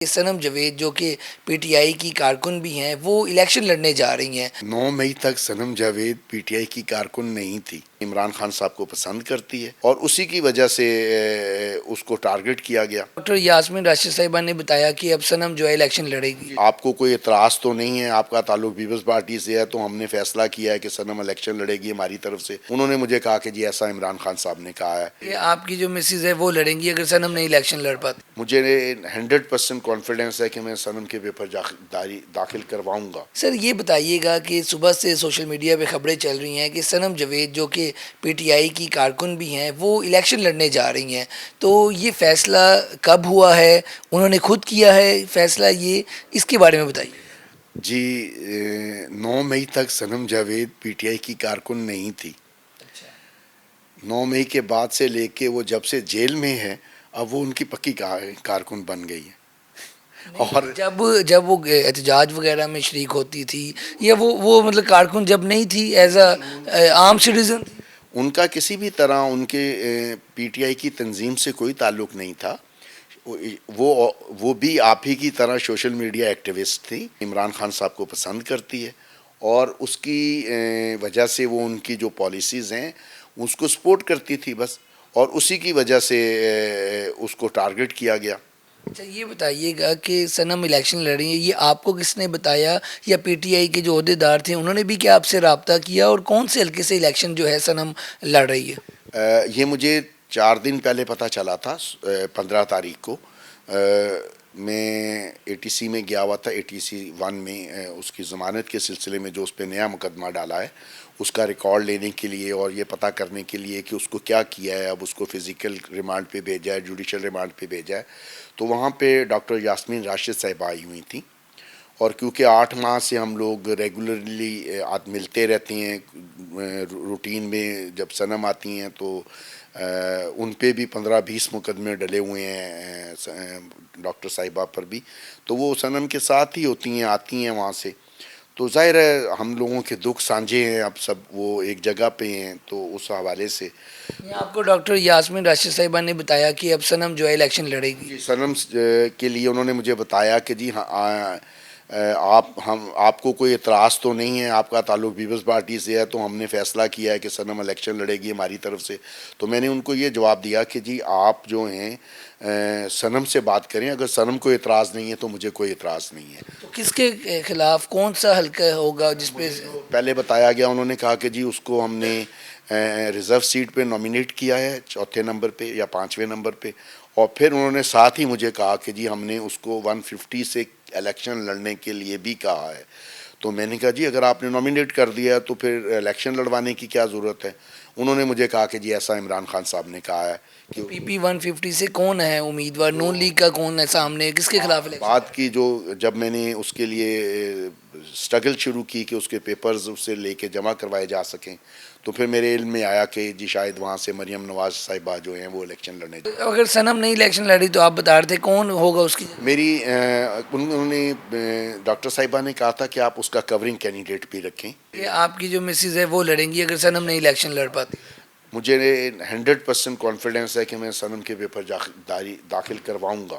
सनम जवेद जो कि पीटीआई की कारकुन भी हैं वो इलेक्शन लड़ने जा रही हैं। 9 मई तक सनम जावेद पीटीआई की कारकुन नहीं थी। इमरान खान साहब को पसंद करती है और उसी की वजह से उसको टारगेट किया गया। डॉक्टर यास्मीन राशिद साहिबा ने बताया कि अब सनम जो है इलेक्शन लड़ेगी। आपको कोई एतराज़ तो नहीं है, आपका ताल्लुक पीपल्स पार्टी से है, तो हमने फैसला किया है कि सनम इलेक्शन लड़ेगी हमारी तरफ से। उन्होंने मुझे कहा कि जी ऐसा इमरान खान साहब ने कहा है। ये आपकी जो मिसेज है वो लड़ेंगी अगर सनम नहीं इलेक्शन लड़ पाती। मुझे 100% कॉन्फिडेंस है कि मैं सनम के पेपर दाखिल करवाऊंगा। सर ये बताइएगा कि सुबह से सोशल मीडिया पे खबरें चल रही हैं कि सनम जवेद जो कि पीटीआई की कारकुन भी हैं वो इलेक्शन लड़ने जा रही हैं, तो ये फैसला कब हुआ है, उन्होंने खुद किया है फैसला, ये इसके बारे में बताइए। जी 9 मई तक सनम जावेद पीटीआई की कारकुन नहीं थी। 9 मई के बाद से लेके वो जब से जेल में है अब वो उनकी पक्की कारकुन बन गई है। और जब जब वो एहतजाज वगैरह में शरीक होती थी या वो मतलब कारकुन जब नहीं थी एज आम सिटीजन। उनका किसी भी तरह उनके पीटीआई की तंजीम से कोई ताल्लुक नहीं था। वो भी आप ही की तरह सोशल मीडिया एक्टिविस्ट थी। इमरान खान साहब को पसंद करती है और उसकी वजह से वो उनकी जो पॉलिसीज़ हैं उसको सपोर्ट करती थी बस, और उसी की वजह से उसको टारगेट किया गया। अच्छा ये बताइएगा कि सनम इलेक्शन लड़ रही है, ये आपको किसने बताया या पीटीआई के जो अहदेदार थे उन्होंने भी क्या आपसे रब्ता किया, और कौन से हल्के से इलेक्शन जो है सनम लड़ रही है? ये मुझे 4 दिन पहले पता चला था। 15 तारीख को मैं एटीसी में गया हुआ था। एटीसी 1 में उसकी ज़मानत के सिलसिले में जो उस पर नया मुकदमा डाला है उसका रिकॉर्ड लेने के लिए और ये पता करने के लिए कि उसको क्या किया है, अब उसको फ़िज़िकल रिमांड पे भेजा है, जुडिशल रिमांड पे भेजा है। तो वहाँ पे डॉक्टर यास्मीन राशिद साहिबा आई हुई थी, और क्योंकि 8 माह से हम लोग रेगुलरली मिलते रहते हैं रूटीन में, जब सनम आती हैं तो उन पे भी 15-20 मुकदमे डले हुए हैं डॉक्टर साहिबा पर भी, तो वो सनम के साथ ही होती हैं, आती हैं वहाँ से। तो ज़ाहिर है हम लोगों के दुख साझे हैं, अब सब वो एक जगह पे हैं, तो उस हवाले से आपको डॉक्टर यास्मीन राशिद साहिबा ने बताया कि अब सनम जो है इलेक्शन लड़ेगी। सनम के लिए उन्होंने मुझे बताया कि जी हाँ आपको कोई एतराज़ तो नहीं है, आपका ताल्लुक पीपल्स पार्टी से है, तो हमने फ़ैसला किया है कि सनम इलेक्शन लड़ेगी हमारी तरफ से। तो मैंने उनको ये जवाब दिया कि जी आप जो हैं सनम से बात करें, अगर सनम को एतराज़ नहीं है तो मुझे कोई एतराज़ नहीं है। तो किसके खिलाफ कौन सा हल्का होगा जिसपे पहले बताया गया, उन्होंने कहा कि जी उसको हमने रिज़र्व सीट पे नॉमिनेट किया है, चौथे नंबर पे या 5वें नंबर पे, और फिर उन्होंने साथ ही मुझे कहा कि जी हमने उसको 150 से इलेक्शन लड़ने के लिए भी कहा है। तो मैंने कहा जी अगर आपने नॉमिनेट कर दिया है तो फिर इलेक्शन लड़वाने की क्या ज़रूरत है। उन्होंने मुझे कहा कि जी ऐसा इमरान खान साहब ने कहा है कि पीपी 150 से कौन है उम्मीदवार, नून लीग का कौन है सामने, किसके खिलाफ इलेक्शन? बात की जो जब मैंने उसके लिए स्ट्रगल शुरू की कि उसके पेपर्स उससे लेके जमा करवाए जा सकें, तो फिर मेरे इल्म में आया कि जी शायद वहाँ से मरियम नवाज साहिबा जो हैं वो इलेक्शन लड़ने। अगर सनम नहीं इलेक्शन लड़ी तो आप बता रहे थे कौन होगा उसकी? मेरी उन्होंने डॉक्टर साहिबा ने कहा था कि आप उसका कवरिंग कैंडिडेट भी रखें। ये आपकी जो मिसेज है वो लड़ेंगी अगर सनम नहीं इलेक्शन लड़ पाती? मुझे 100% कॉन्फिडेंस है कि मैं सनम के पेपर दाखिल करवाऊंगा।